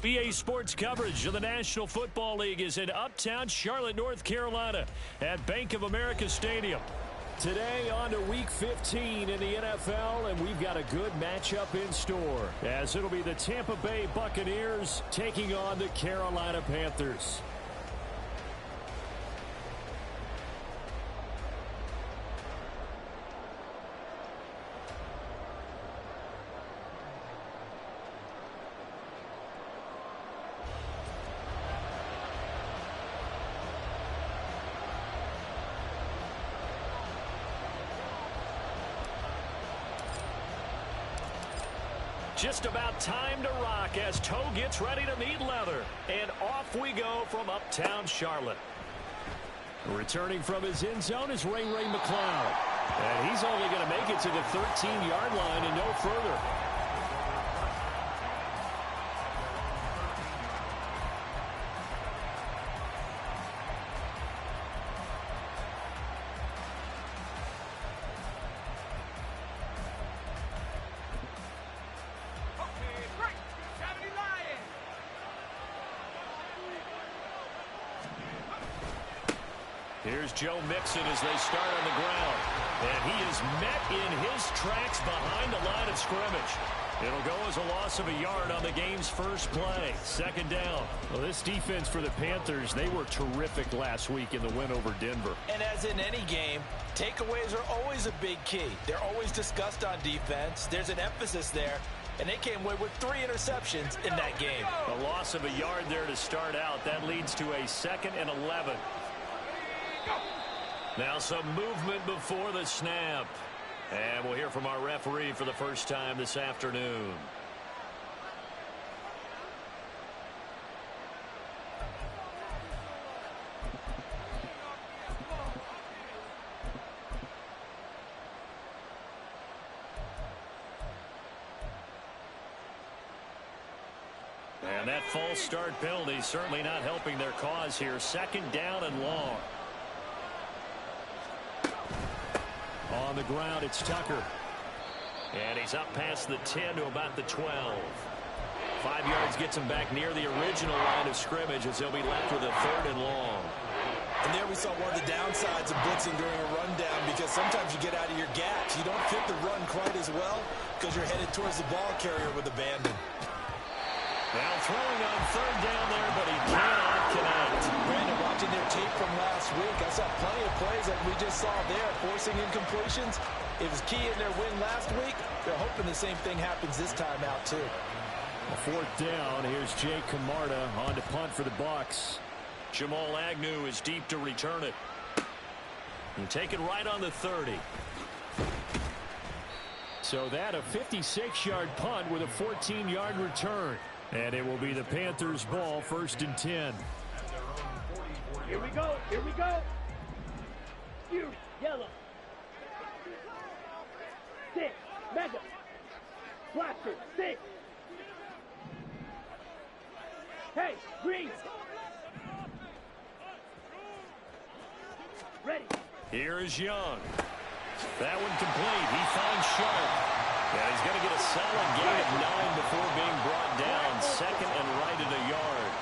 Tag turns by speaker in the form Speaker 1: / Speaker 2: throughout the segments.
Speaker 1: BA Sports coverage of the National Football League is in uptown Charlotte, North Carolina at Bank of America Stadium. Today on to Week 15 in the NFL, and we've got a good matchup in store, as it'll be the Tampa Bay Buccaneers taking on the Carolina Panthers. Just about time to rock as Toe gets ready to meet leather. And off we go from uptown Charlotte. Returning from his end zone is Ray McCloud. And he's only going to make it to the 13-yard line and no further. Here's Joe Mixon as they start on the ground. And he is met in his tracks behind the line of scrimmage. It'll go as a loss of a yard on the game's first play. Second down. Well, this defense for the Panthers, they were terrific last week in the win over Denver.
Speaker 2: And as in any game, takeaways are always a big key. They're always discussed on defense. There's an emphasis there. And they came away with 3 interceptions in that game.
Speaker 1: A loss of a yard there to start out. That leads to a 2nd and 11. Now some movement before the snap. And we'll hear from our referee for the first time this afternoon. And that false start penalty certainly not helping their cause here. 2nd down and long. On the ground, it's Tucker. And he's up past the 10 to about the 12. 5 yards gets him back near the original line of scrimmage as he'll be left with a 3rd and long.
Speaker 2: And there we saw one of the downsides of blitzing during a rundown, because sometimes you get out of your gaps. You don't fit the run quite as well because you're headed towards the ball carrier with abandon.
Speaker 1: Now throwing on 3rd down there, but he cannot connect.
Speaker 2: Brandon, watching their tape from last week, I saw plenty of plays like we just saw there, forcing incompletions. It was key in their win last week. They're hoping the same thing happens this time out, too.
Speaker 1: A 4th down. Here's Jay Camarda on to punt for the Bucs. Jamal Agnew is deep to return it. And take it right on the 30. So that a 56-yard punt with a 14-yard return. And it will be the Panthers' ball, 1st and 10.
Speaker 3: Here we go. Here we go. Fury, yellow. 6, mega. Blaster, 6. Hey, green. Ready.
Speaker 1: Here is Young. That one complete. He finds Sharp. And he's going to get a solid gain of 9 before being brought down. 2nd and right at a yard.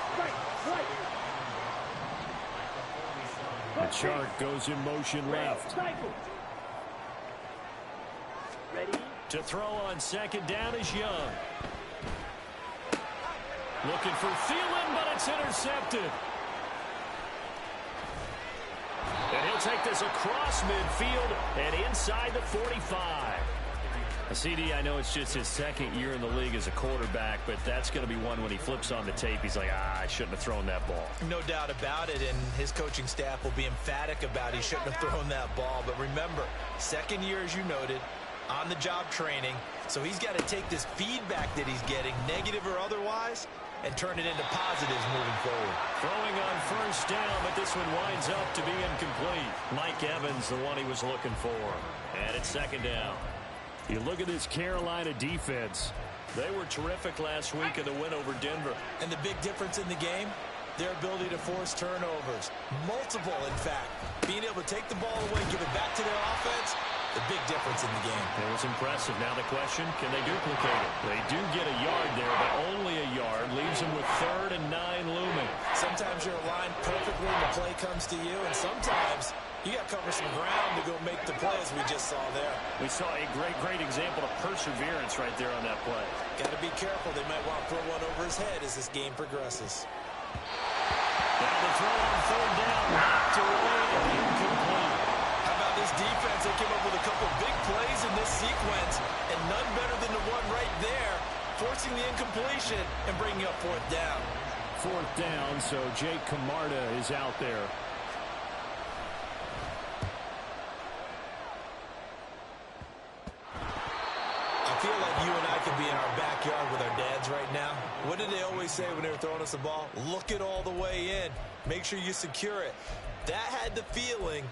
Speaker 1: The Shark goes in motion left.
Speaker 3: Ready.
Speaker 1: To throw on 2nd down is Young. Looking for Thielen, but it's intercepted. And he'll take this across midfield and inside the 45. CD, I know it's just his 2nd year in the league as a quarterback, but that's going to be one when he flips on the tape. He's like, I shouldn't have thrown that ball.
Speaker 2: No doubt about it, and his coaching staff will be emphatic about he shouldn't have thrown that ball. But remember, 2nd year, as you noted, on-the-job training, so he's got to take this feedback that he's getting, negative or otherwise, and turn it into positives moving forward.
Speaker 1: Throwing on 1st down, but this one winds up to be incomplete. Mike Evans, the one he was looking for. And it's 2nd down. You look at this Carolina defense. They were terrific last week in the win over Denver.
Speaker 2: And the big difference in the game, their ability to force turnovers. Multiple, in fact. Being able to take the ball away, give it back to their offense, the big difference in the game.
Speaker 1: It was impressive. Now the question, can they duplicate it? They do get a yard there, but only a yard. Leaves them with 3rd and 9 looming.
Speaker 2: Sometimes you're aligned perfectly and the play comes to you, and sometimes you got to cover some ground to go make the play, as we just saw there.
Speaker 1: We saw a great example of perseverance right there on that play.
Speaker 2: Got to be careful. They might want to throw one over his head as this game progresses.
Speaker 1: Now the throw on 3rd down. Knocked away and incomplete.
Speaker 2: How about this defense? They came up with a couple big plays in this sequence, and none better than the one right there, forcing the incompletion and bringing up 4th down.
Speaker 1: 4th down, so Jake Camarda is out there.
Speaker 2: I feel like you and I could be in our backyard with our dads right now. What did they always say when they were throwing us the ball? Look it all the way in. Make sure you secure it. That had the feeling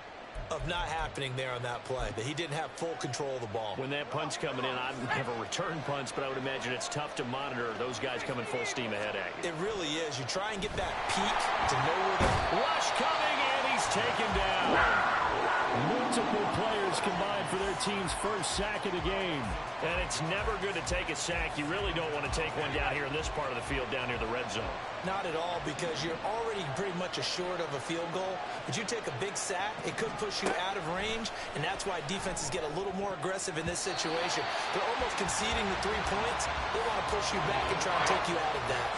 Speaker 2: of not happening there on that play, that he didn't have full control of the ball.
Speaker 1: When that punt's coming in, I've never returned punts, but I would imagine it's tough to monitor those guys coming full steam ahead at you.
Speaker 2: It really is. You try and get that peak to know where the
Speaker 1: rush coming, and he's taken down. Multiple players combined for their team's first sack of the game. And it's never good to take a sack. You really don't want to take one down here in this part of the field, down near the red zone.
Speaker 2: Not at all, because you're already pretty much assured of a field goal. But you take a big sack, it could push you out of range, and that's why defenses get a little more aggressive in this situation. They're almost conceding the 3 points. They want to push you back and try and take you out of that.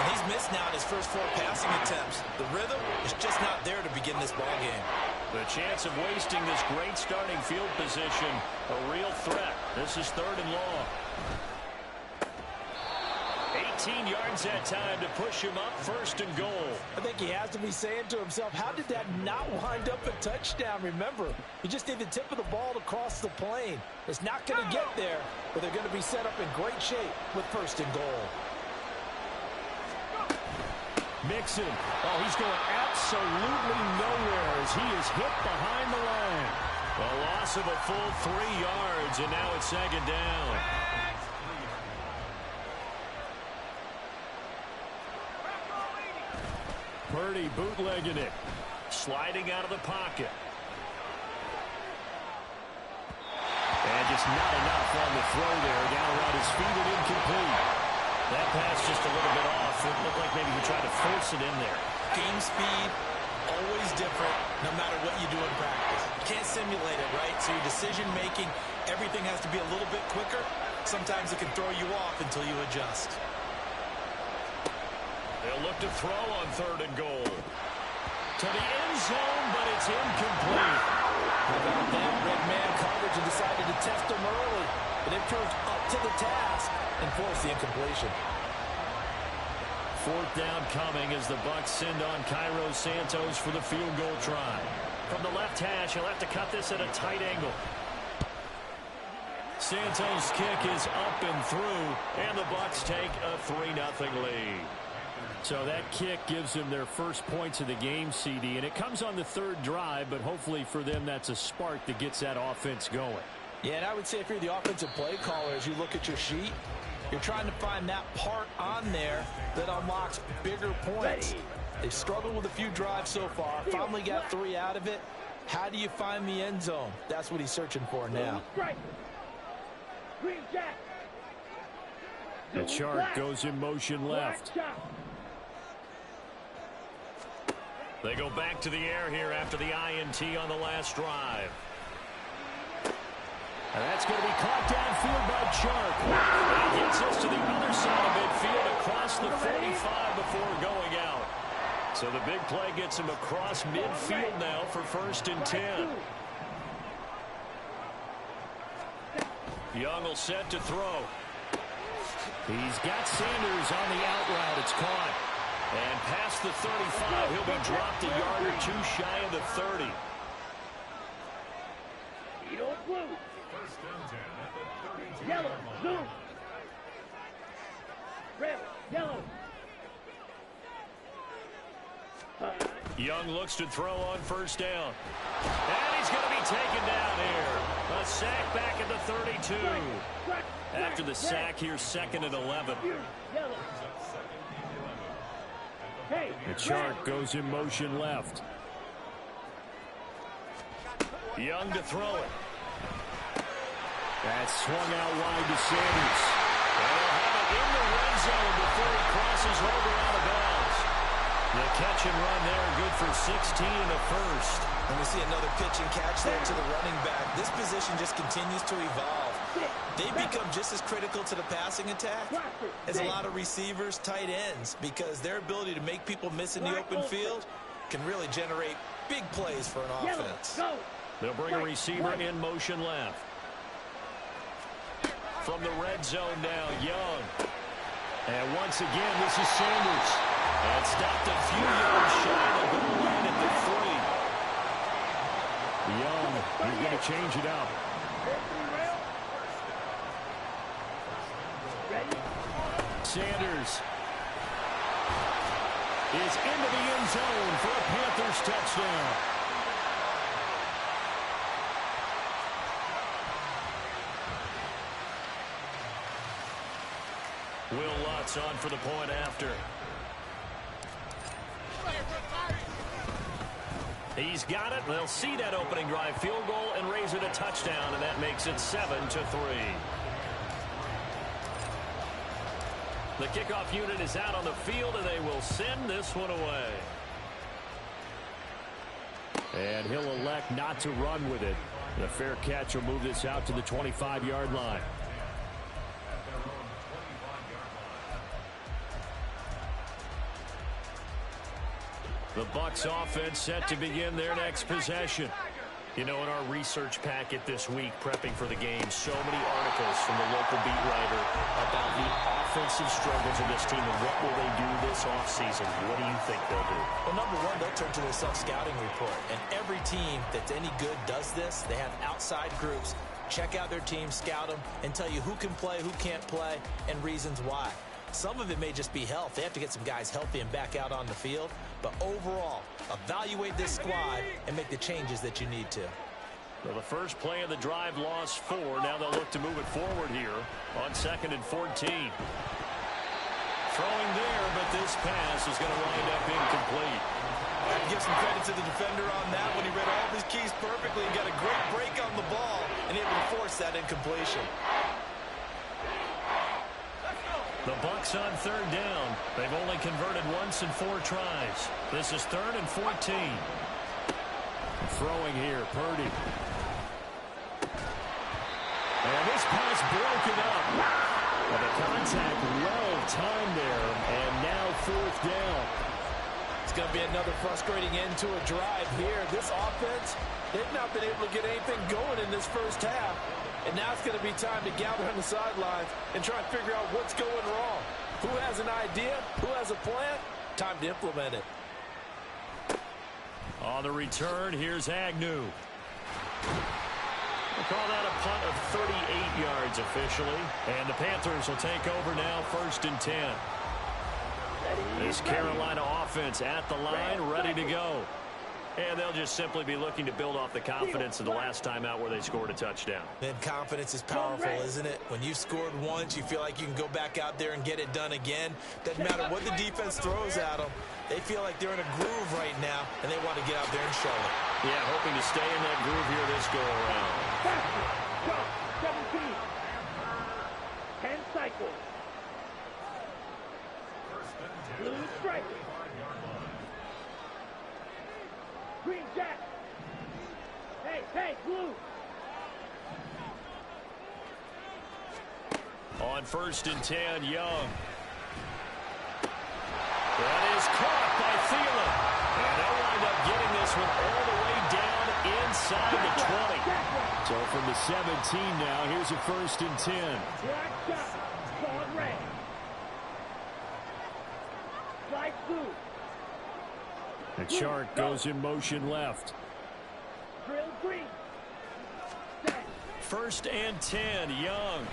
Speaker 2: And he's missed now in his first 4 passing attempts. The rhythm is just not there to begin this ball game.
Speaker 1: The chance of wasting this great starting field position, a real threat. This is 3rd and long. 18 yards that time to push him up, 1st and goal.
Speaker 2: I think he has to be saying to himself, how did that not wind up a touchdown? Remember, you just need the tip of the ball to cross the plane. It's not going to get there, but they're going to be set up in great shape with 1st and goal.
Speaker 1: Mixon. Oh, he's going absolutely nowhere as he is hit behind the line. A loss of a full 3 yards, and now it's 2nd down. Purdy bootlegging it. Sliding out of the pocket. And just not enough on the throw there. Down around his feet and incomplete. That pass just a little bit off. It looked like maybe he tried to force it in there.
Speaker 2: Game speed, always different, no matter what you do in practice. You can't simulate it, right? So your decision-making, everything has to be a little bit quicker. Sometimes it can throw you off until you adjust.
Speaker 1: They'll look to throw on 3rd and goal. To the end zone, but it's incomplete.
Speaker 2: How about that? Red man coverage and decided to test him early. But it proved up to the task and forced the incompletion.
Speaker 1: 4th down coming as the Bucs send on Cairo Santos for the field goal try. From the left hash, he'll have to cut this at a tight angle. Santos' kick is up and through, and the Bucs take a 3-0 lead. So that kick gives them their first points of the game, CD, and it comes on the 3rd drive, but hopefully for them that's a spark that gets that offense going.
Speaker 2: Yeah, and I would say if you're the offensive play caller, as you look at your sheet, you're trying to find that part on there that unlocks bigger points. They've struggled with a few drives so far, finally got 3 out of it. How do you find the end zone? That's what he's searching for now.
Speaker 1: The chart goes in motion left. They go back to the air here after the INT on the last drive. And that's going to be caught downfield by Chark. And he gets us to the other side of midfield across the 45 before going out. So the big play gets him across midfield now for 1st and 10. Young will set to throw. He's got Sanders on the out route. It's caught. And past the 35, he'll be dropped a yard or 2 shy of the 30.
Speaker 3: Yellow, blue. Red, yellow.
Speaker 1: Young looks to throw on 1st down. And he's going to be taken down here. A sack back at the 32. After the sack here, 2nd and 11. The chart goes in motion left. Young to throw it. That's swung out wide to Sanders. And they'll have it in the red zone before he crosses over out of bounds. The catch and run there, good for 16 and a first.
Speaker 2: And we see another pitch and catch there to the running back. This position just continues to evolve. They become just as critical to the passing attack as a lot of receivers, tight ends, because their ability to make people miss in the open field can really generate big plays for an offense.
Speaker 1: They'll bring a receiver in motion left. From the red zone now, Young. And once again, this is Sanders. And stopped a few yards shy of the goal line at the 3. Young, he's going to change it up. Sanders is into the end zone for a Panthers touchdown. Will Lutz on for the point after. He's got it. They'll see that opening drive field goal and raise it a touchdown, and that makes it 7-3. The kickoff unit is out on the field, and they will send this one away. And he'll elect not to run with it. The fair catch will move this out to the 25-yard line. The Bucs offense set to begin their next possession. You know, in our research packet this week, prepping for the game, so many articles from the local beat writer about the offensive struggles of this team and what will they do this offseason. What do you think they'll do?
Speaker 2: Well, number one, they'll turn to their self-scouting report. And every team that's any good does this. They have outside groups. Check out their team, scout them, and tell you who can play, who can't play, and reasons why. Some of it may just be health. They have to get some guys healthy and back out on the field. But overall, evaluate this squad and make the changes that you need to.
Speaker 1: Well, the first play of the drive lost 4. Now they'll look to move it forward here on 2nd and 14. Throwing there, but this pass is going to wind up incomplete.
Speaker 2: I have to give some credit to the defender on that when he read all of his keys perfectly and got a great break on the ball and able to force that incompletion.
Speaker 1: The Bucs on 3rd down. They've only converted once in 4 tries. This is 3rd and 14. Throwing here, Purdy. And this pass broken up. And the contact well timed there. And now 4th down.
Speaker 4: It's going to be another frustrating end to a drive here. This offense, they've not been able to get anything going in this first half. And now it's going to be time to gather on the sidelines and try and figure out what's going wrong. Who has an idea? Who has a plan? Time to implement it.
Speaker 1: On the return, here's Agnew. We'll call that a punt of 38 yards officially. And the Panthers will take over now, 1st and 10. This Carolina offense at the line, ready to go. And they'll just simply be looking to build off the confidence of the last time out where they scored a touchdown.
Speaker 2: And confidence is powerful, isn't it? When you've scored once, you feel like you can go back out there and get it done again. Doesn't matter what the defense throws at them. They feel like they're in a groove right now, and they want to get out there and show it.
Speaker 1: Yeah, hoping to stay in that groove here this go-around.
Speaker 3: 17. 10 cycles. Blue strike. Green jack. Hey, blue.
Speaker 1: On 1st and 10, Young. That is caught by Thielen. And they'll wind up getting this one all the way down inside the 20. So from the 17 now, here's a 1st and 10.
Speaker 3: Black shot. Solid red. Slide blue.
Speaker 1: And Shark goes in motion left.
Speaker 3: Drill green.
Speaker 1: 1st and 10, Young.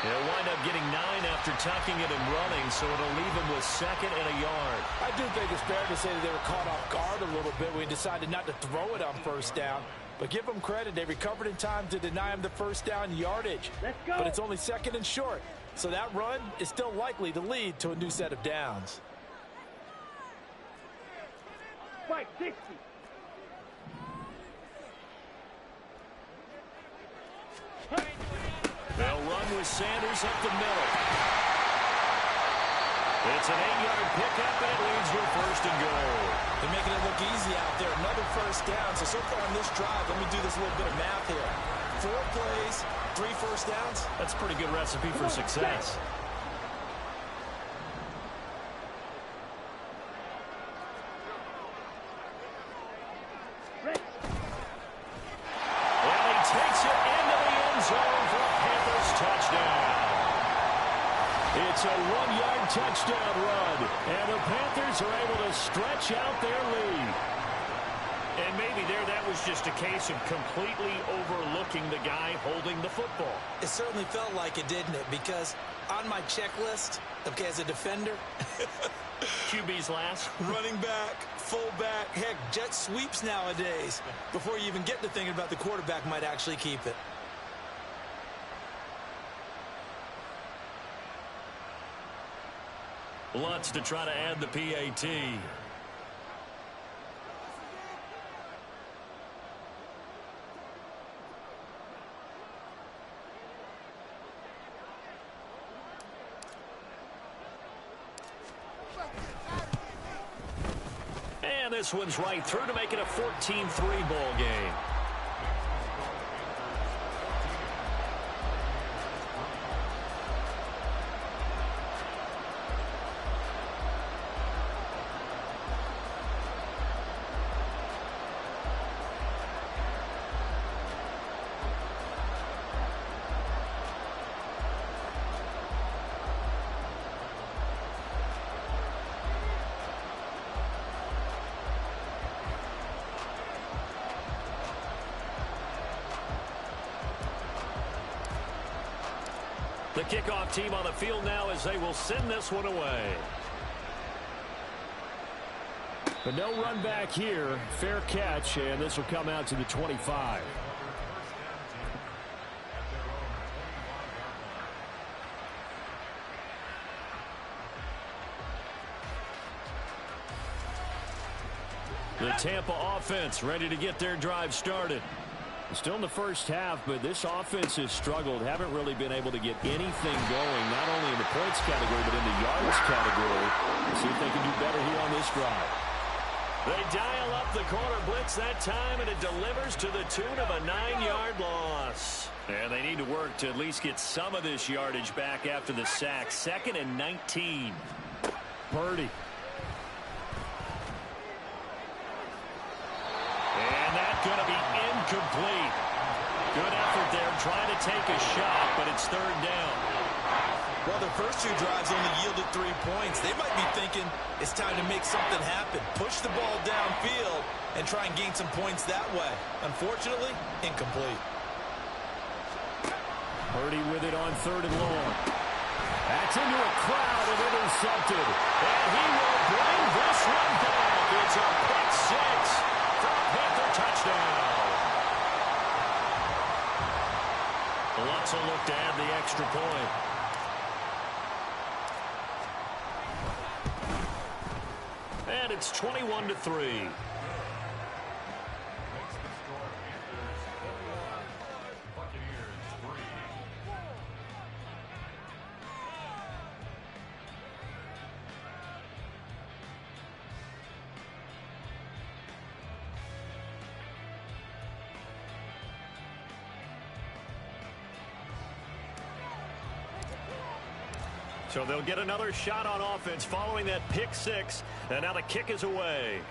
Speaker 1: They'll wind up getting 9 after tucking it and running, so it'll leave him with 2nd and a yard.
Speaker 4: I do think it's fair to say that they were caught off guard a little bit when he decided not to throw it on 1st down. But give them credit. They recovered in time to deny him the 1st down yardage.
Speaker 3: Let's go.
Speaker 4: But it's only 2nd and short. So that run is still likely to lead to a new set of downs.
Speaker 3: Fight 60.
Speaker 1: They'll run with Sanders up the middle. It's an 8-yard pickup, and it leads to a first and goal.
Speaker 2: They're making it look easy out there. Another first down. So far on this drive, let me do this little bit of math here. 4 plays, 3 first downs.
Speaker 1: That's a pretty good recipe for success. And he takes it into the end zone for a Panthers touchdown. It's a 1-yard touchdown run, and the Panthers are able to stretch out their lead. And maybe that was just a case of completely overlooking the guy holding the football.
Speaker 2: It certainly felt like it, didn't it? Because on my checklist, okay, as a defender,
Speaker 1: QB's last.
Speaker 2: running back, fullback, heck, jet sweeps nowadays. Before you even get to thinking about the quarterback might actually keep it.
Speaker 1: Lutz to try to add the PAT. And this one's right through to make it a 14-3 ball game. The kickoff team on the field now as they will send this one away. But no run back here. Fair catch, and this will come out to the 25. The Tampa offense ready to get their drive started. Still in the first half, but this offense has struggled. Haven't really been able to get anything going, not only in the points category, but in the yards category. We'll see if they can do better here on this drive. They dial up the corner blitz that time, and it delivers to the tune of a 9-yard loss. And they need to work to at least get some of this yardage back after the sack. 2nd and 19. Purdy. And that's going to be incomplete. Good effort there, trying to take a shot, but it's 3rd down.
Speaker 2: Well, their first 2 drives only yielded 3 points. They might be thinking it's time to make something happen. Push the ball downfield and try and gain some points that way. Unfortunately, incomplete.
Speaker 1: Purdy with it on 3rd and long. That's into a crowd and intercepted. And he will bring this one back. It's a pick 6 for a Panther touchdown. Lutz will look to add the extra point. And it's 21-3. So they'll get another shot on offense following that pick 6. And now the kick is away.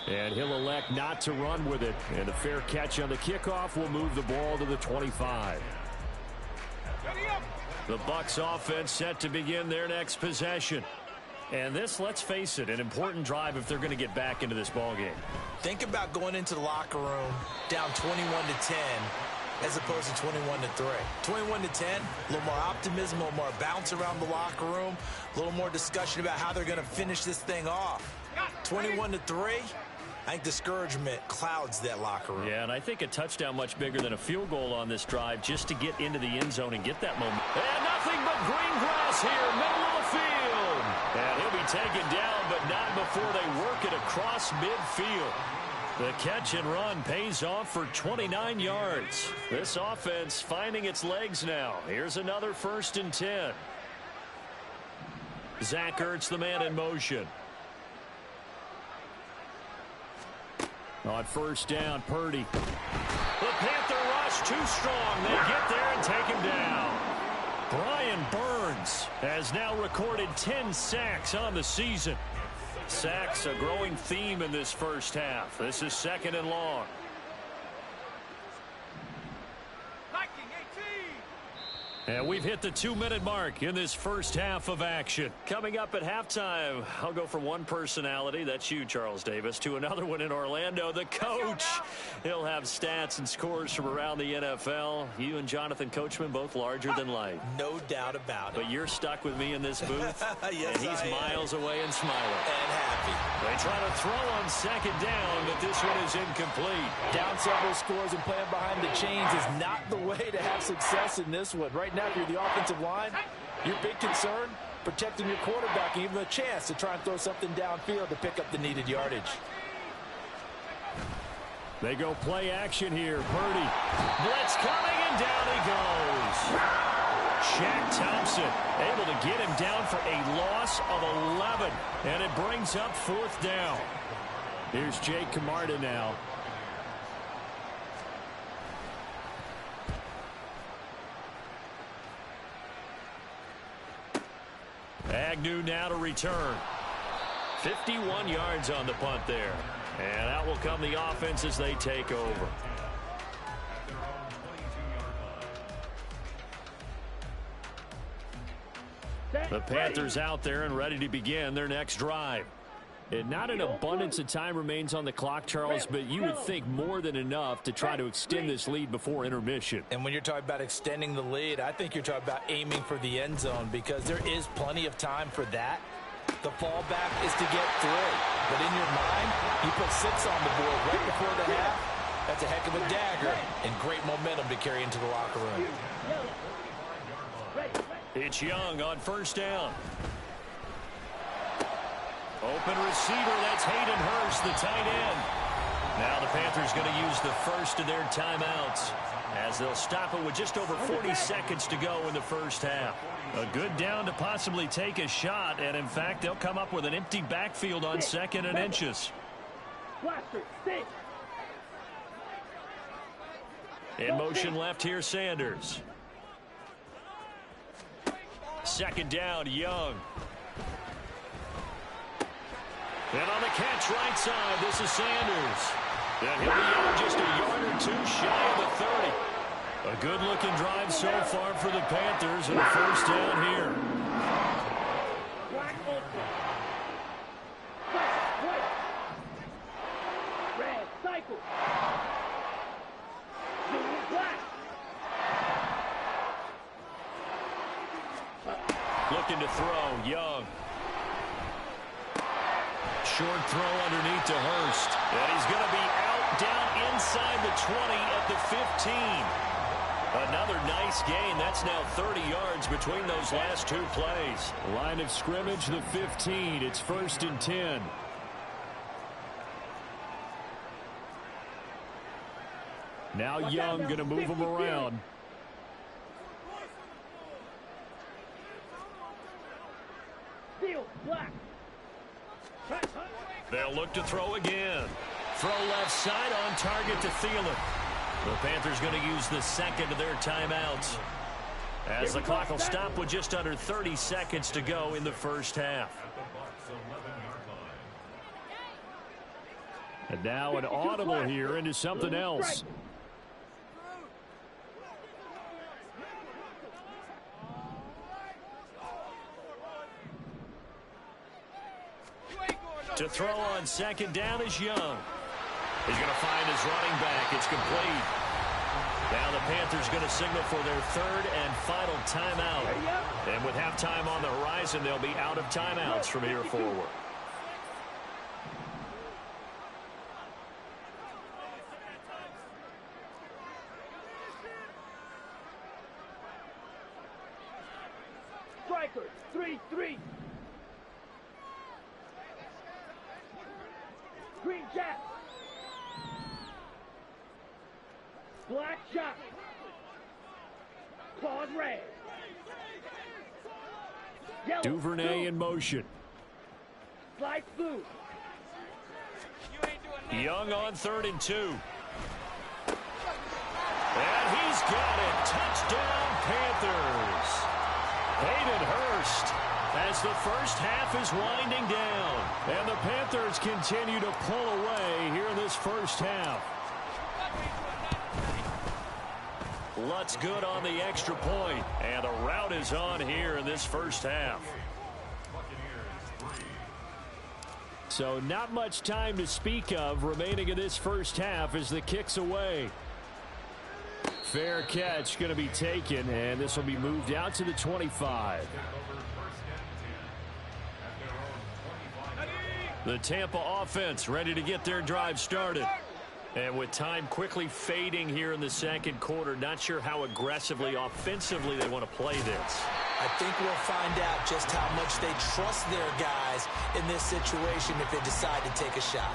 Speaker 1: And he'll elect not to run with it. And a fair catch on the kickoff will move the ball to the 25. The Bucs offense set to begin their next possession. And this, let's face it, an important drive if they're going to get back into this ballgame.
Speaker 2: Think about going into the locker room down 21-10. As opposed to 21-3. 21-10, a little more optimism, a little more bounce around the locker room, a little more discussion about how they're going to finish this thing off. 21-3, I think discouragement clouds that locker room.
Speaker 1: Yeah, and I think a touchdown much bigger than a field goal on this drive just to get into the end zone and get that moment. And nothing but green grass here, middle of the field. And he'll be taken down, but not before they work it across midfield. The catch and run pays off for 29 yards. This offense finding its legs now. Here's another 1st and 10. Zach Ertz, the man in motion. On 1st down, Purdy. The Panther rush too strong. They get there and take him down. Brian Burns has now recorded 10 sacks on the season. Sacks a growing theme in this first half. This is 2nd and long. And we've hit the 2-minute mark in this first half of action. Coming up at halftime, I'll go from one personality, that's you, Charles Davis, to another one in Orlando, the coach. He'll have stats and scores from around the NFL. You and Jonathan Coachman both larger than life.
Speaker 2: No doubt about it.
Speaker 1: But you're stuck with me in this booth.
Speaker 2: Yes,
Speaker 1: and he's miles away and smiling.
Speaker 2: And happy.
Speaker 1: They try to throw on 2nd down, but this one is incomplete.
Speaker 4: Down several scores and playing behind the chains is not the way to have success in this one. Right now, if you're the offensive line, your big concern, protecting your quarterback, and even a chance to try and throw something downfield to pick up the needed yardage.
Speaker 1: They go play action here. Purdy. Blitz coming, and down he goes. Shaq Thompson able to get him down for a loss of 11. And it brings up 4th down. Here's Jake Camarda now. Agnew now to return. 51 yards on the punt there. And out will come the offense as they take over. The Panthers out there and ready to begin their next drive. And not an abundance of time remains on the clock, Charles, but you would think more than enough to try to extend this lead before intermission.
Speaker 2: And when you're talking about extending the lead, I think you're talking about aiming for the end zone because there is plenty of time for that. The fallback is to get 3. But in your mind, you put 6 on the board right before the half. That's a heck of a dagger and great momentum to carry into the locker room.
Speaker 1: It's Young on 1st down. Open receiver, that's Hayden Hurst, the tight end. Now the Panthers going to use the first of their timeouts as they'll stop it with just over 40 seconds to go in the first half. A good down to possibly take a shot, and in fact, they'll come up with an empty backfield on 2nd and inches. In motion left here, Sanders. 2nd down, Young. And on the catch right side, this is Sanders. And he'll be out just a yard or 2 shy of the 30. A good-looking drive so far for the Panthers, and a 1st down here.
Speaker 3: Red cycle.
Speaker 1: Looking to throw, Young. Short throw underneath to Hurst. And he's going to be out down inside the 20 at the 15. Another nice gain. That's now 30 yards between those last 2 plays. Line of scrimmage, the 15. It's 1st and 10. Now Young going to move him around. They'll look to throw again. Throw left side on target to Thielen. The Panthers going to use the 2nd of their timeouts as the clock will stop with just under 30 seconds to go in the first half. And now an audible here into something else. To throw on 2nd down is Young. He's going to find his running back. It's complete. Now the Panthers going to signal for their 3rd and final timeout. And with halftime on the horizon, they'll be out of timeouts from here forward.
Speaker 3: Striker, 3-3. Green Jack. Black shot. Pause red. Yellow.
Speaker 1: Duvernay
Speaker 3: blue.
Speaker 1: in motion.
Speaker 3: Slice blue.
Speaker 1: Young on 3rd and 2. And he's got it. Touchdown, Panthers. Hayden Hurst as the first half is winding down. And the Panthers continue to pull away here in this first half. Lutz good on the extra point. And the rout is on here in this first half. So not much time to speak of remaining in this first half as the kick's away. Fair catch going to be taken, and this will be moved out to the 25. The Tampa offense ready to get their drive started. And with time quickly fading here in the second quarter, not sure how aggressively, offensively they want to play this.
Speaker 2: I think we'll find out just how much they trust their guys in this situation if they decide to take a shot.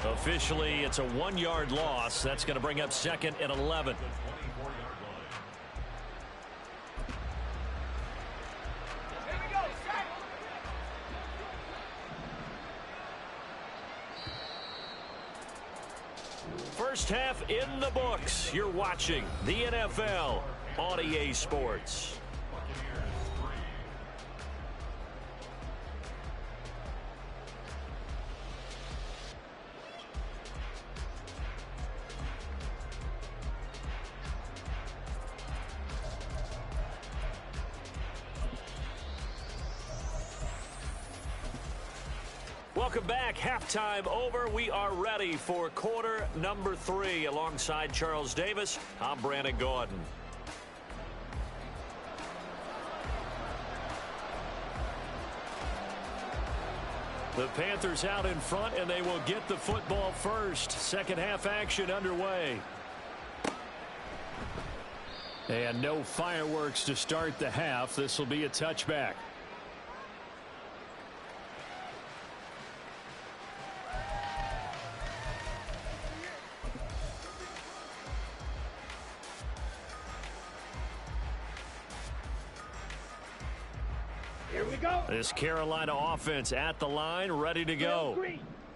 Speaker 1: Officially, it's a 1-yard loss. That's going to bring up 2nd and 11. First half in the books. You're watching the NFL on EA Sports. Welcome back. Halftime over. We are ready for quarter number 3. Alongside Charles Davis, I'm Brandon Gordon. The Panthers out in front, and they will get the football first. Second half action underway. And no fireworks to start the half. This will be a touchback. This Carolina offense at the line, ready to go.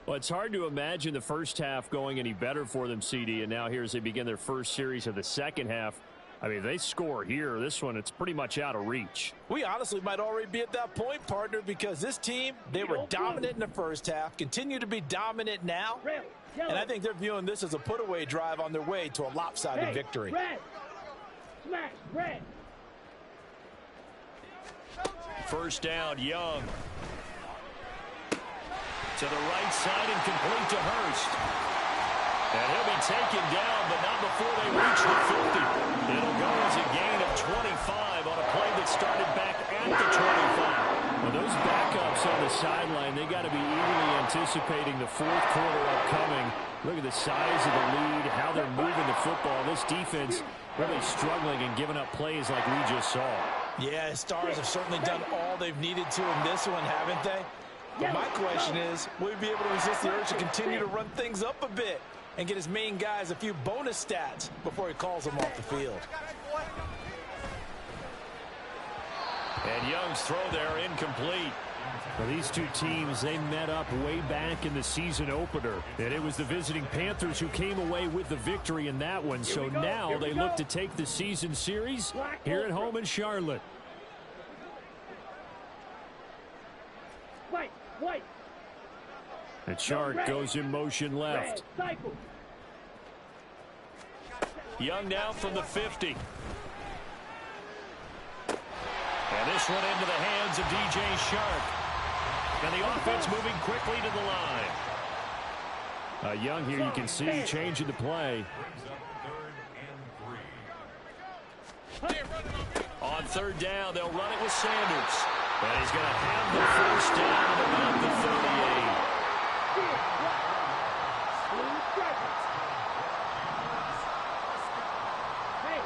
Speaker 1: Well, it's hard to imagine the first half going any better for them, CD, and now here as they begin their first series of the second half. I mean, if they score here, this one, it's pretty much out of reach.
Speaker 4: We honestly might already be at that point, partner, because this team, they were dominant in the first half, continue to be dominant now, and I think they're viewing this as a put-away drive on their way to a lopsided victory.
Speaker 3: Red. Smash, red.
Speaker 1: First down, Young. To the right side and complete to Hurst. And he'll be taken down, but not before they reach the 50. It'll go as a gain of 25 on a play that started back at the 25. Well, those backups on the sideline, they got to be eagerly anticipating the fourth quarter upcoming. Look at the size of the lead, how they're moving the football. This defense really struggling and giving up plays like we just saw.
Speaker 4: Yeah, the Stars have certainly done all they've needed to in this one, haven't they? But my question is, will we be able to resist the urge to continue to run things up a bit and get his main guys a few bonus stats before he calls them off the field?
Speaker 1: And Young's throw there incomplete. Well, these two teams, they met up way back in the season opener. And it was the visiting Panthers who came away with the victory in that one. So now they look to take the season series here at home in Charlotte.
Speaker 3: White.
Speaker 1: And Chark goes in motion left. Young now from the 50. And this one into the hands of DJ Chark. And the offense moving quickly to the line. Young here, you can see changing the play. On third down, they'll run it with Sanders. And he's going to have the first down at about the 38.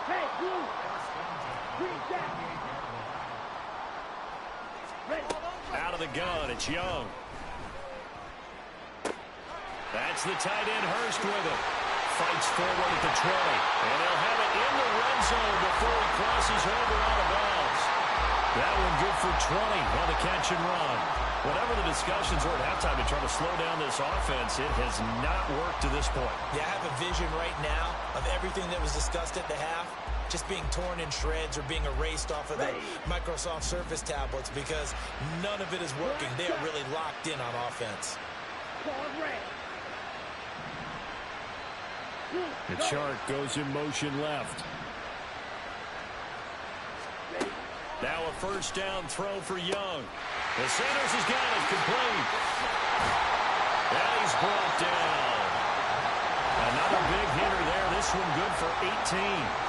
Speaker 3: Hey, blue. Green jacket.
Speaker 1: Out of the gun, it's Young. That's the tight end Hurst with it. fights forward at the 20. And they'll have it in the red zone before he crosses over out of bounds. That one good for 20 on the catch and run. Whatever the discussions were at halftime to try to slow down this offense, it has not worked to this point.
Speaker 2: Yeah, I have a vision right now of everything that was discussed at the half just being torn in shreds or being erased off of the Microsoft Surface tablets because none of it is working. They are really locked in on offense.
Speaker 1: The chart goes in motion left. Now a first down throw for Young. The Sanders has got it complete. And he's brought down. Another big hitter there. This one good for 18.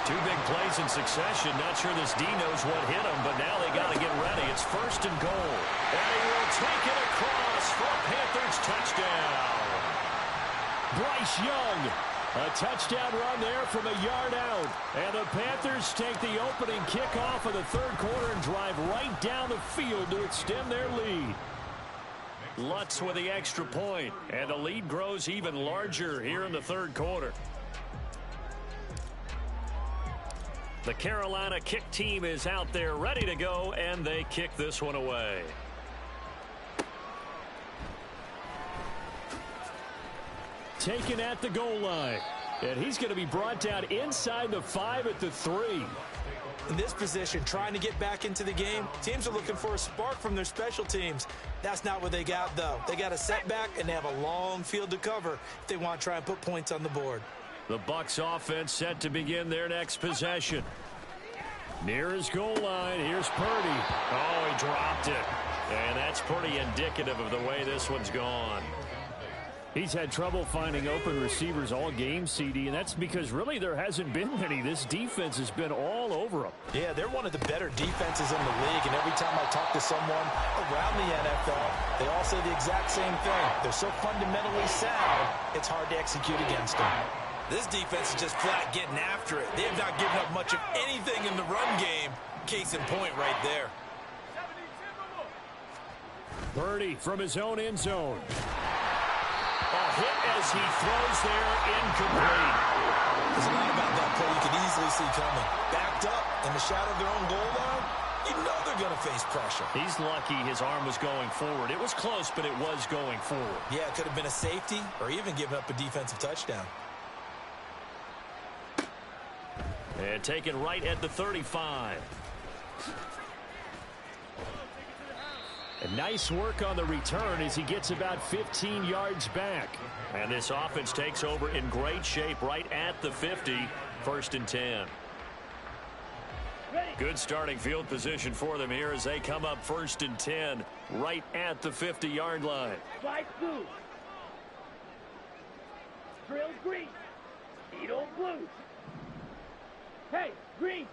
Speaker 1: Two big plays in succession. Not sure this D knows what hit him, but now they got to get ready. It's first and goal. And he will take it across for a Panthers touchdown. Bryce Young. A touchdown run there from a yard out. And the Panthers take the opening kickoff of the third quarter and drive right down the field to extend their lead. Lutz with the extra point. And the lead grows even larger here in the third quarter. The Carolina kick team is out there ready to go, and they kick this one away. Taken at the goal line. And he's going to be brought down inside the 5 at the 3.
Speaker 2: In this position, trying to get back into the game, teams are looking for a spark from their special teams. That's not what they got, though. They got a setback, and they have a long field to cover if they want to try and put points on the board.
Speaker 1: The Bucs offense set to begin their next possession. Near his goal line, here's Purdy. Oh, he dropped it. And that's pretty indicative of the way this one's gone. He's had trouble finding open receivers all game, CD, and that's because really there hasn't been any. This defense has been all over him.
Speaker 2: Yeah, they're one of the better defenses in the league, and every time I talk to someone around the NFL, they all say the exact same thing. They're so fundamentally sound, it's hard to execute against them. This defense is just flat getting after it. They have not given up much of anything in the run game. Case in point right there.
Speaker 1: Purdy from his own end zone. A hit as he throws there, incomplete.
Speaker 2: There's a lot about that play you can easily see coming. Backed up in the shadow of their own goal line, you know they're going to face pressure.
Speaker 1: He's lucky his arm was going forward. It was close, but it was going forward.
Speaker 2: Yeah, it could have been a safety or even given up a defensive touchdown.
Speaker 1: And taken right at the 35. And nice work on the return as he gets about 15 yards back. And this offense takes over in great shape right at the 50. First and 10. Good starting field position for them here as they come up first and 10 right at the 50-yard line.
Speaker 3: Slide blue. Drill green. Needle blue. Hey, green.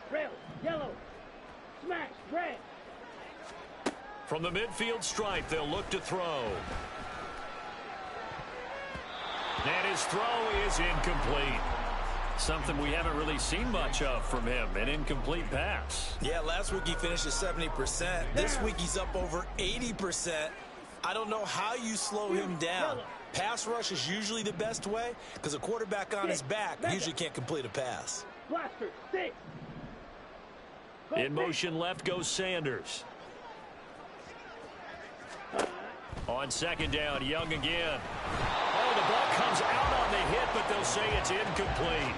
Speaker 3: Trail yellow. Smash red.
Speaker 1: From the midfield stripe, they'll look to throw. And his throw is incomplete. Something we haven't really seen much of from him, an incomplete pass.
Speaker 2: Yeah, last week he finished at 70%. This week he's up over 80%. I don't know how you slow him down. Pass rush is usually the best way because a quarterback on his back usually can't complete a pass.
Speaker 3: Blaster, 6.
Speaker 1: In motion left goes Sanders. On second down, Young again. Oh, the ball comes out on the hit, but they'll say it's incomplete.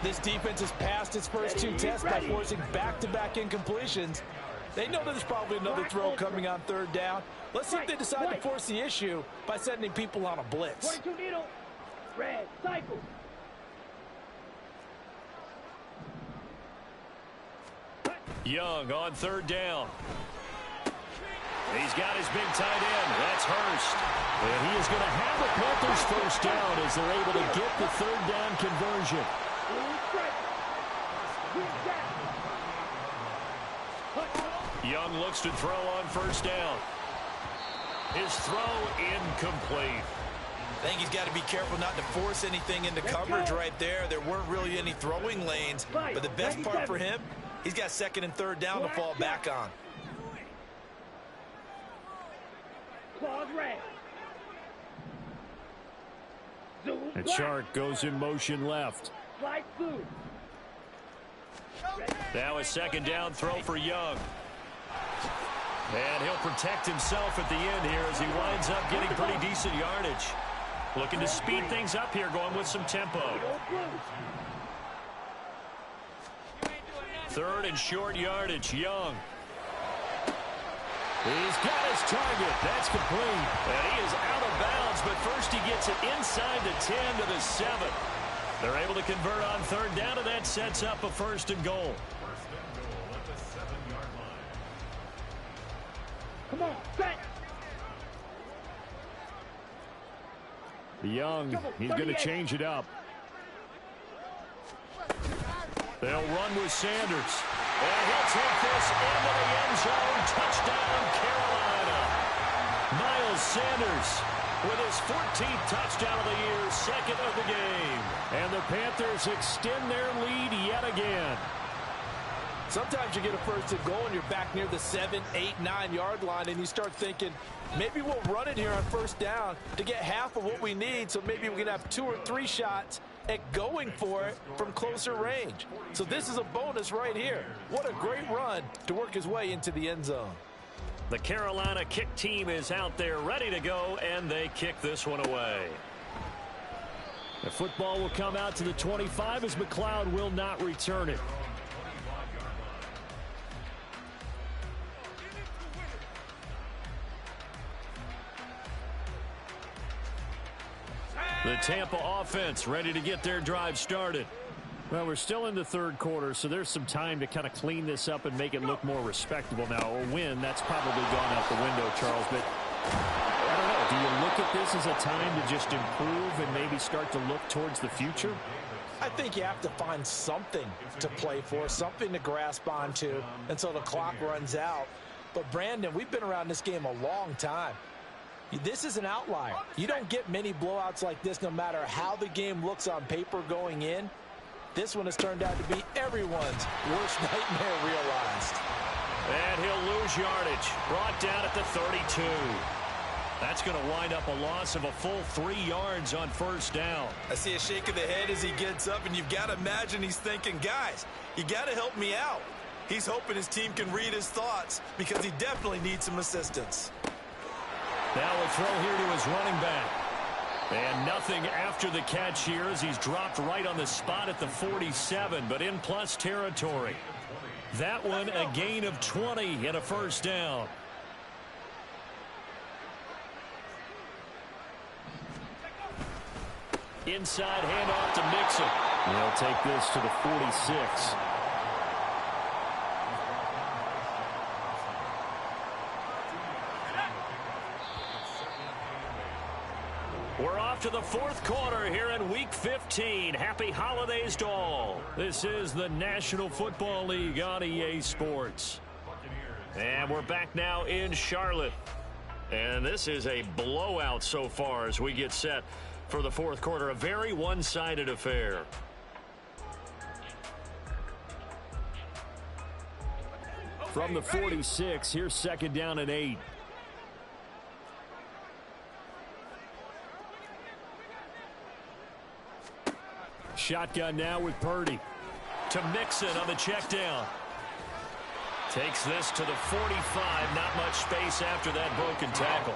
Speaker 4: This defense has passed its first two tests by forcing back-to-back incompletions. They know there's probably another throw coming on third down. Let's see if they decide to force the issue by sending people on a blitz.
Speaker 3: 22 needle. Red, cycle.
Speaker 1: Young on third down. He's got his big tight end. That's Hurst. And he is going to have the Panthers first down as they're able to get the third down conversion. Young looks to throw on first down. His throw incomplete.
Speaker 2: I think he's got to be careful not to force anything into coverage right there. There weren't really any throwing lanes. But the best part for him, he's got second and third down to fall back on.
Speaker 3: Claws red.
Speaker 1: And Chark goes in motion left.
Speaker 3: Slide through.
Speaker 1: Now a second down throw for Young. And he'll protect himself at the end here as he winds up getting pretty decent yardage. Looking to speed things up here, going with some tempo. Third and short yardage, Young. He's got his target. That's complete. And he is out of bounds, but first he gets it inside the 10 to the 7. They're able to convert on third down, and that sets up a first and goal.
Speaker 3: Come on, set.
Speaker 1: Young, he's going to change it up. They'll run with Sanders. And he'll take this into the end zone. Touchdown, Carolina. Miles Sanders with his 14th touchdown of the year, second of the game. And the Panthers extend their lead yet again.
Speaker 4: Sometimes you get a first and goal and you're back near the 7, 8, 9-yard line, and you start thinking, maybe we'll run it here on first down to get half of what we need, so maybe we can have 2 or 3 shots at going for it from closer range. So this is a bonus right here. What a great run to work his way into the end zone.
Speaker 1: The Carolina kick team is out there ready to go, and they kick this one away. The football will come out to the 25 as McLeod will not return it. The Tampa offense ready to get their drive started. Well, we're still in the third quarter, so there's some time to kind of clean this up and make it look more respectable. Now, a win, that's probably gone out the window, Charles, but I don't know. Do you look at this as a time to just improve and maybe start to look towards the future?
Speaker 2: I think you have to find something to play for, something to grasp onto until the clock runs out. But, Brandon, we've been around this game a long time. This is an outlier. You don't get many blowouts like this no matter how the game looks on paper going in. This one has turned out to be everyone's worst nightmare realized.
Speaker 1: And he'll lose yardage. Brought down at the 32. That's going to wind up a loss of a full 3 yards on first down.
Speaker 2: I see a shake of the head as he gets up, and you've got to imagine he's thinking, guys, you got to help me out. He's hoping his team can read his thoughts because he definitely needs some assistance.
Speaker 1: Now a throw here to his running back. And nothing after the catch here as he's dropped right on the spot at the 47, but in plus territory. That one a gain of 20 and a first down. Inside handoff to Mixon. They'll take this to the 46. We're off to the fourth quarter here in Week 15. Happy holidays to all. This is the National Football League on EA Sports. And we're back now in Charlotte. And this is a blowout so far as we get set for the fourth quarter. A very one-sided affair. From the 46, here's second down and 8. Shotgun now with Purdy. To Mixon on the check down. Takes this to the 45. Not much space after that broken tackle.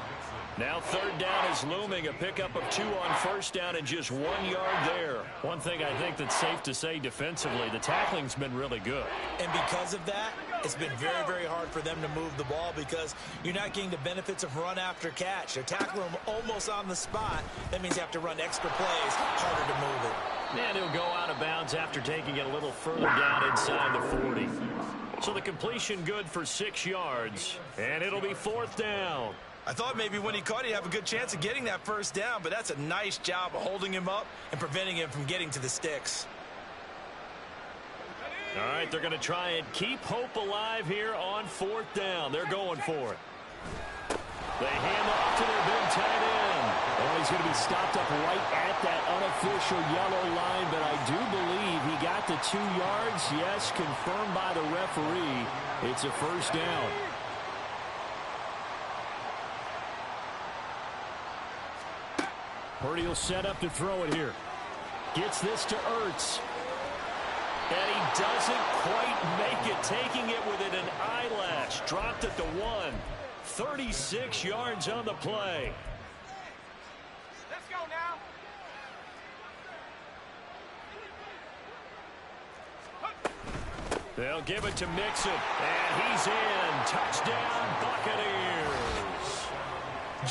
Speaker 1: Now third down is looming. A pickup of 2 on first down and just 1 yard there. One thing I think that's safe to say defensively, the tackling's been really good.
Speaker 2: And because of that, it's been very, very hard for them to move the ball because you're not getting the benefits of run after catch. They're tackling them almost on the spot. That means you have to run extra plays, harder to move it.
Speaker 1: And he'll go out of bounds after taking it a little further down inside the 40. So the completion good for 6 yards. And it'll be fourth down.
Speaker 2: I thought maybe when he caught it, he'd have a good chance of getting that first down, but that's a nice job of holding him up and preventing him from getting to the sticks.
Speaker 1: All right, they're going to try and keep hope alive here on fourth down. They're going for it. They hand off to their big tight end. Oh, he's going to be stopped up right at that unofficial yellow line, but I do believe he got the 2 yards. Yes, confirmed by the referee. It's a first down. Purdy will set up to throw it here. Gets this to Ertz. And he doesn't quite make it, taking it within an eyelash. Dropped at the 1. 36 yards on the play.
Speaker 3: Let's go now.
Speaker 1: They'll give it to Mixon, and he's in. Touchdown, Buccaneers.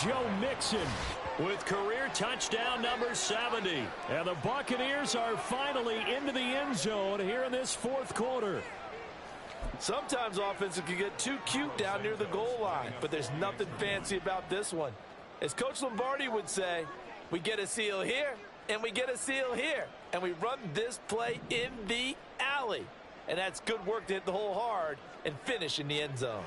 Speaker 1: Joe Mixon with career touchdown number 70. And the Buccaneers are finally into the end zone here in this fourth quarter.
Speaker 4: Sometimes offenses can get too cute down near the goal line, but there's nothing fancy about this one. As Coach Lombardi would say, we get a seal here, and we get a seal here, and we run this play in the alley. And that's good work to hit the hole hard and finish in the end zone.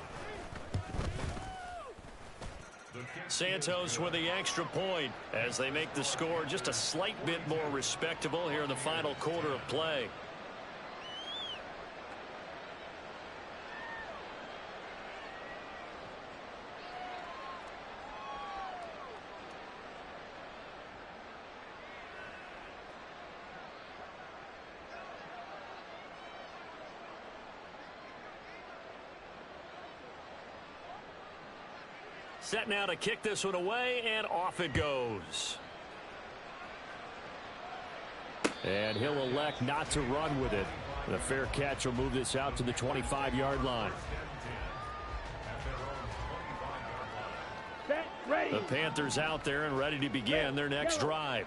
Speaker 1: Santos with the extra point as they make the score just a slight bit more respectable here in the final quarter of play. Set now to kick this one away, and off it goes. And he'll elect not to run with it. The fair catch will move this out to the 25-yard line. The Panthers out there and ready to begin their next drive.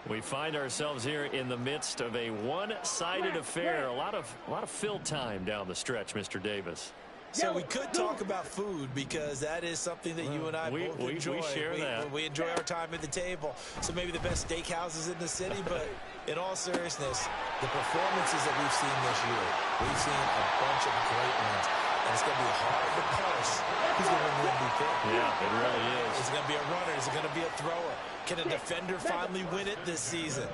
Speaker 1: We find ourselves here in the midst of a one-sided affair. A lot of fill time down the stretch, Mr. Davis.
Speaker 2: So we could talk about food because that is something that you and I both enjoy.
Speaker 1: We share that.
Speaker 2: We enjoy our time at the table. So maybe the best steakhouses in the city, but in all seriousness, the performances that we've seen this year, we've seen a bunch of great ones. And it's going to be hard to parse who's going to win the MVP.
Speaker 1: Yeah, it really is.
Speaker 2: Is it going to be a runner? Is it going to be a thrower? Can a defender finally win it this season?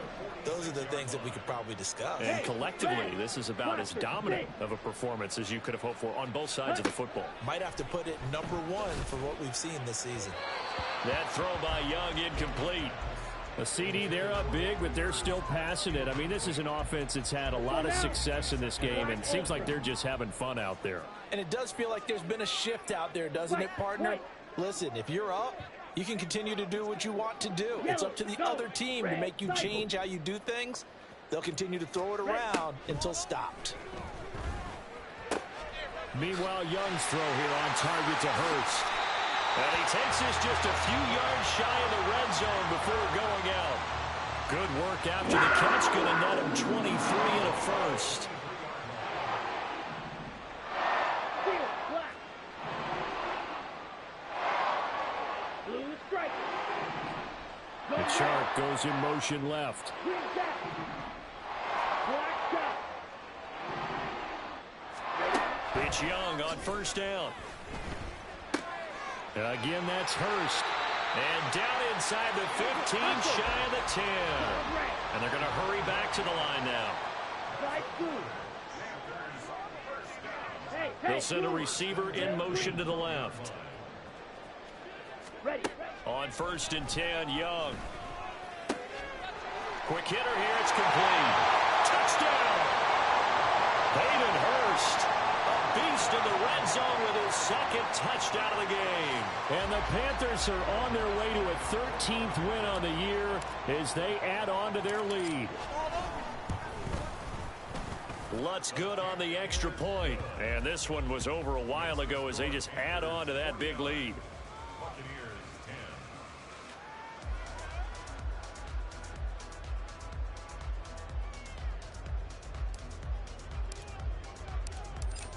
Speaker 2: Those are the things that we could probably discuss.
Speaker 1: And collectively, this is about as dominant of a performance as you could have hoped for on both sides of the football.
Speaker 2: Might have to put it #1 for what we've seen this season.
Speaker 1: That throw by Young incomplete. A CD, they're up big, but they're still passing it. I mean, this is an offense that's had a lot of success in this game, and it seems like they're just having fun out there.
Speaker 4: And it does feel like there's been a shift out there, doesn't it, partner? Listen, if you're up, you can continue to do what you want to do. It's up to the other team to make you change how you do things. They'll continue to throw it around until stopped.
Speaker 1: Meanwhile, Young's throw here on target to Hurst. And he takes this just a few yards shy of the red zone before going out. Good work after the catch. Going to net him 23 and a first. The Shark goes in motion left. It's Young on first down. Again, that's Hurst. And down inside the 15, shy of the 10. And they're going to hurry back to the line now. They'll send a receiver in motion to the left. On first and 10, Young. Quick hitter here, it's complete. Touchdown! Hayden Hurst, a beast in the red zone with his second touchdown of the game. And the Panthers are on their way to a 13th win on the year as they add on to their lead. Lutz good on the extra point. And this one was over a while ago as they just add on to that big lead.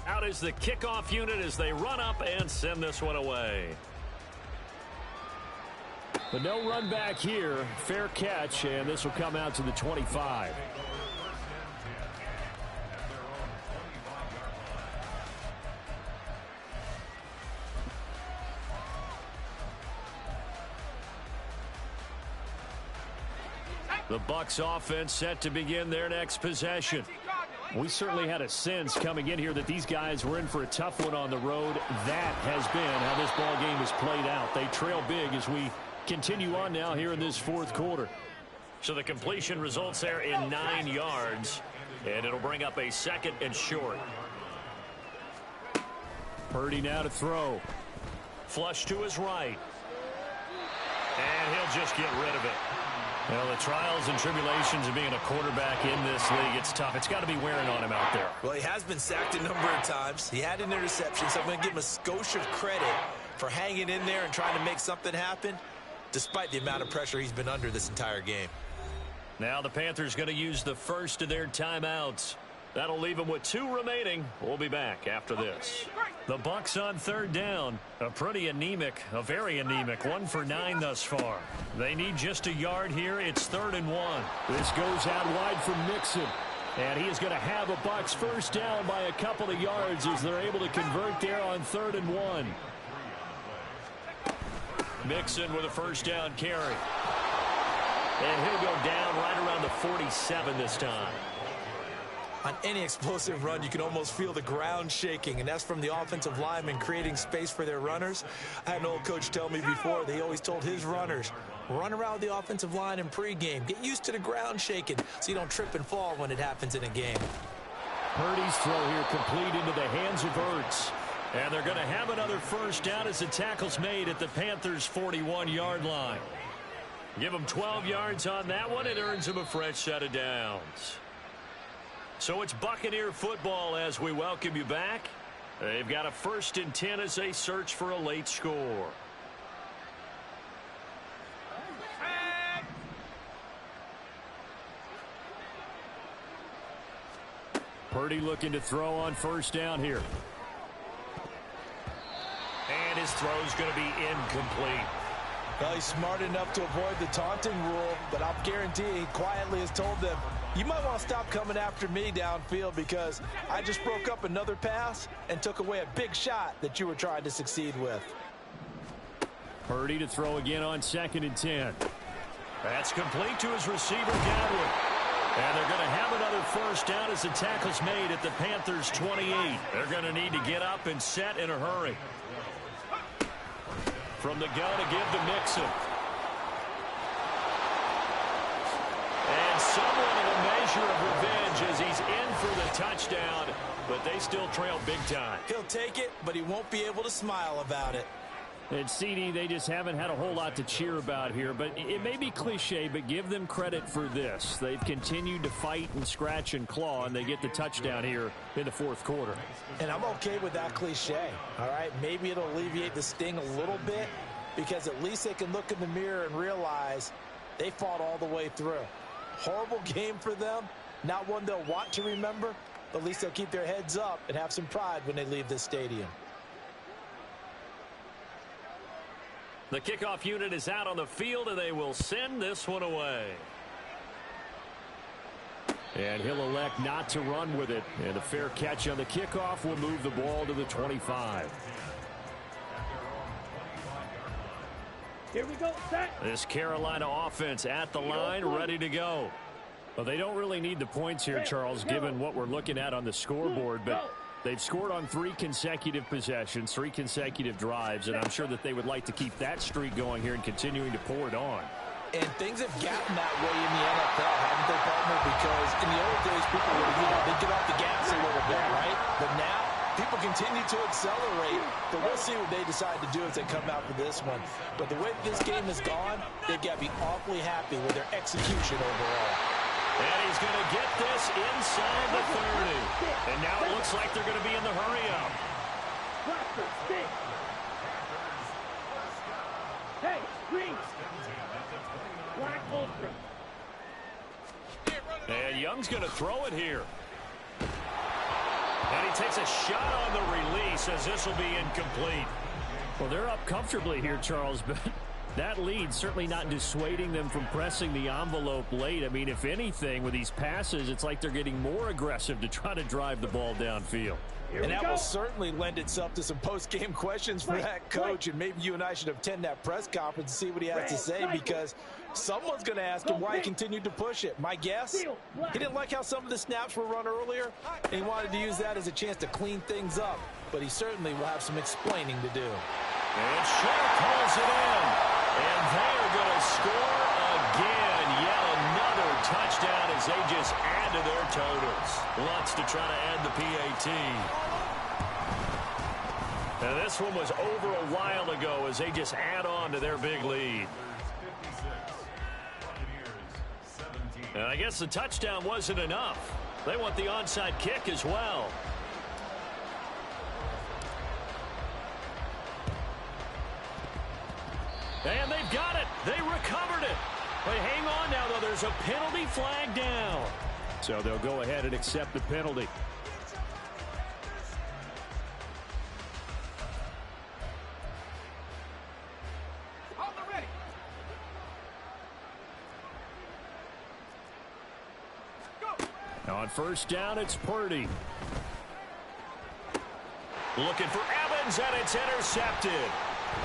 Speaker 1: Out is the kickoff unit as they run up and send this one away. But no run back here. Fair catch, and this will come out to the 25. The Bucs offense set to begin their next possession. We certainly had a sense coming in here that these guys were in for a tough one on the road. That has been how this ball game has played out. They trail big as we continue on now here in this fourth quarter. So the completion results there in 9 yards, and it'll bring up a 2nd and short. Purdy now to throw. Flush to his right. And he'll just get rid of it. Well, the trials and tribulations of being a quarterback in this league, it's tough. It's got to be wearing on him out there.
Speaker 2: Well, he has been sacked a number of times. He had an interception, so I'm going to give him a skosh of credit for hanging in there and trying to make something happen, despite the amount of pressure he's been under this entire game.
Speaker 1: Now the Panthers going to use the first of their timeouts. That'll leave them with 2 remaining. We'll be back after this. The Bucs on 3rd down. A very anemic 1 for 9 thus far. They need just a yard here. It's 3rd and 1. This goes out wide for Mixon. And he is going to have a Bucs first down by a couple of yards as they're able to convert there on 3rd and 1. Mixon with a first down carry. And he'll go down right around the 47 this time.
Speaker 2: On any explosive run, you can almost feel the ground shaking, and that's from the offensive linemen creating space for their runners. I had an old coach tell me before, they always told his runners, run around the offensive line in pregame. Get used to the ground shaking so you don't trip and fall when it happens in a game.
Speaker 1: Purdy's throw here complete into the hands of Ertz. And they're going to have another first down as the tackle's made at the Panthers' 41-yard line. Give them 12 yards on that one. It earns them a fresh set of downs. So it's Buccaneer football as we welcome you back. They've got a 1st and 10 as they search for a late score. Purdy looking to throw on first down here. And his throw's going to be incomplete.
Speaker 4: Well, he's smart enough to avoid the taunting rule, but I'll guarantee he quietly has told them, you might want to stop coming after me downfield because I just broke up another pass and took away a big shot that you were trying to succeed with.
Speaker 1: Purdy to throw again on 2nd and 10. That's complete to his receiver, Godwin. And they're going to have another first down as the tackle's made at the Panthers' 28. They're going to need to get up and set in a hurry. From the gun to give to Mixon. And somewhat of a measure of revenge as he's in for the touchdown, but they still trail big time.
Speaker 2: He'll take it, but he won't be able to smile about it.
Speaker 1: And CD, they just haven't had a whole lot to cheer about here, but it may be cliche, but give them credit for this. They've continued to fight and scratch and claw, and they get the touchdown here in the 4th quarter.
Speaker 4: And I'm okay with that cliche, all right? Maybe it'll alleviate the sting a little bit because at least they can look in the mirror and realize they fought all the way through. Horrible game for them, not one they'll want to remember, but at least they'll keep their heads up and have some pride when they leave this stadium.
Speaker 1: The kickoff unit is out on the field, and they will send this one away. And he'll elect not to run with it. And a fair catch on the kickoff will move the ball to the 25.
Speaker 3: Here we go, set.
Speaker 1: This Carolina offense at the line, ready to go. Well, they don't really need the points here, Charles, given what we're looking at on the scoreboard, but they've scored on 3 consecutive possessions, 3 consecutive drives, and I'm sure that they would like to keep that streak going here and continuing to pour it on.
Speaker 4: And things have gotten that way in the NFL, haven't they, partner? Because in the old days, people would, they'd get off the gas a little bit, right? But now, people continue to accelerate. But we'll see what they decide to do as they come out for this one. But the way this game has gone, they've got to be awfully happy with their execution overall.
Speaker 1: And he's going to get this inside the 30. And now it looks like they're going to be in the hurry-up.
Speaker 3: Hey, green. Black ultra.
Speaker 1: And Young's going to throw it here. And he takes a shot on the release as this will be incomplete. Well, they're up comfortably here, Charles, but that lead certainly not dissuading them from pressing the envelope late. I mean, if anything, with these passes, it's like they're getting more aggressive to try to drive the ball downfield.
Speaker 4: And that will certainly lend itself to some post-game questions for that coach. And maybe you and I should attend that press conference and see what he has to say, because someone's going to ask him why he continued to push it. My guess, he didn't like how some of the snaps were run earlier, and he wanted to use that as a chance to clean things up. But he certainly will have some explaining to do.
Speaker 1: And Sharp pulls it in. And they are going to score again. Yet another touchdown as they just add to their totals. Lutz to try to add the PAT. And this one was over a while ago as they just add on to their big lead. And I guess the touchdown wasn't enough. They want the onside kick as well. And they've got it. They recovered it. But hang on now, though. There's a penalty flag down. So they'll go ahead and accept the penalty. On first down, it's Purdy. Looking for Evans, and it's intercepted.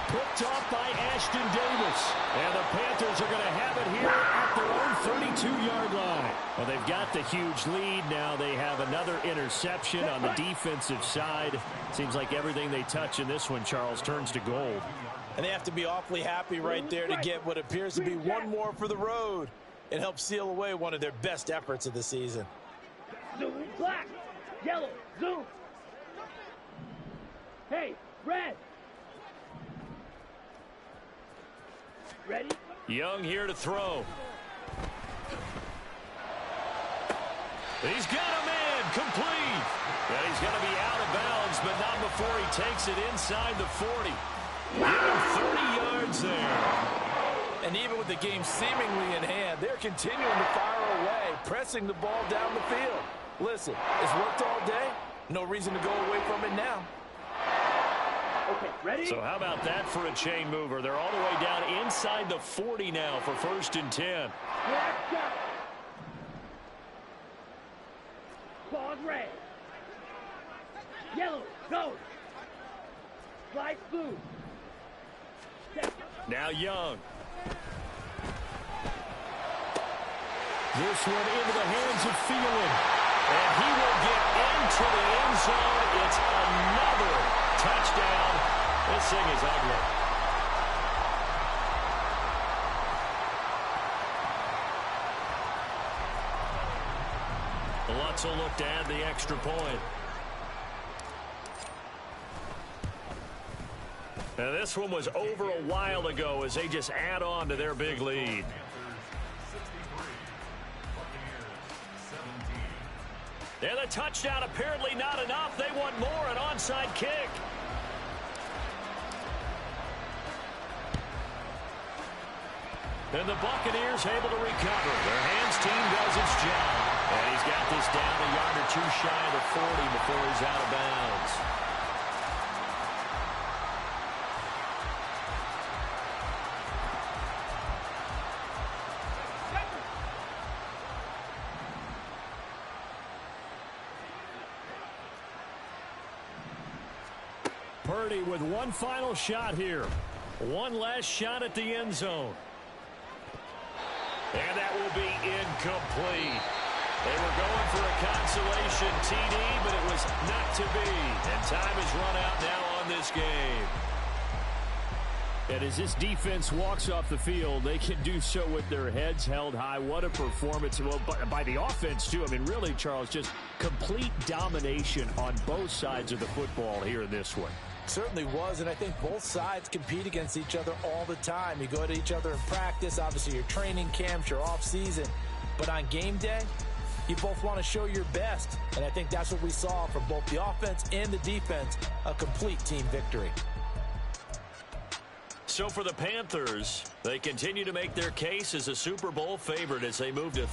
Speaker 1: Picked off by Ashton Davis. And the Panthers are going to have it here at their own 32-yard line. Well, they've got the huge lead. Now they have another interception on the defensive side. Seems like everything they touch in this one, Charles, turns to gold.
Speaker 4: And they have to be awfully happy right there to get what appears to be one more for the road. It helps seal away one of their best efforts of the season.
Speaker 3: Zoom, black, yellow, zoom. Hey, red. Ready?
Speaker 1: Young here to throw. He's got a man complete. And he's going to be out of bounds, but not before he takes it inside the 40. Give him 30 yards there.
Speaker 4: And even with the game seemingly in hand, they're continuing to fire away, pressing the ball down the field. Listen, it's worked all day. No reason to go away from it now.
Speaker 3: Okay, ready?
Speaker 1: So how about that for a chain mover? They're all the way down inside the 40 now for 1st and 10.
Speaker 3: Black shot. Pause red. Yellow, go. Slide blue. Step.
Speaker 1: Now Young. This one into the hands of Thielen. And he will get into the end zone. It's another touchdown. This thing is ugly. Lutz will look to add the extra point. Now this one was over a while ago as they just add on to their big lead. And the touchdown apparently not enough. They want more, an onside kick. And the Buccaneers able to recover. Their hands team does its job. And he's got this down a yard or two shy of the 40 before he's out of bounds. Purdy with one final shot here. One last shot at the end zone. And that will be incomplete. They were going for a consolation TD, but it was not to be. And time has run out now on this game. And as this defense walks off the field, they can do so with their heads held high. What a performance. Well, by the offense, too. I mean, really, Charles, just complete domination on both sides of the football here in this one.
Speaker 4: Certainly was, and I think both sides compete against each other all the time. You go to each other in practice, obviously your training camps, your off season, but on game day, you both want to show your best, and I think that's what we saw from both the offense and the defense, a complete team victory.
Speaker 1: So for the Panthers, they continue to make their case as a Super Bowl favorite as they move to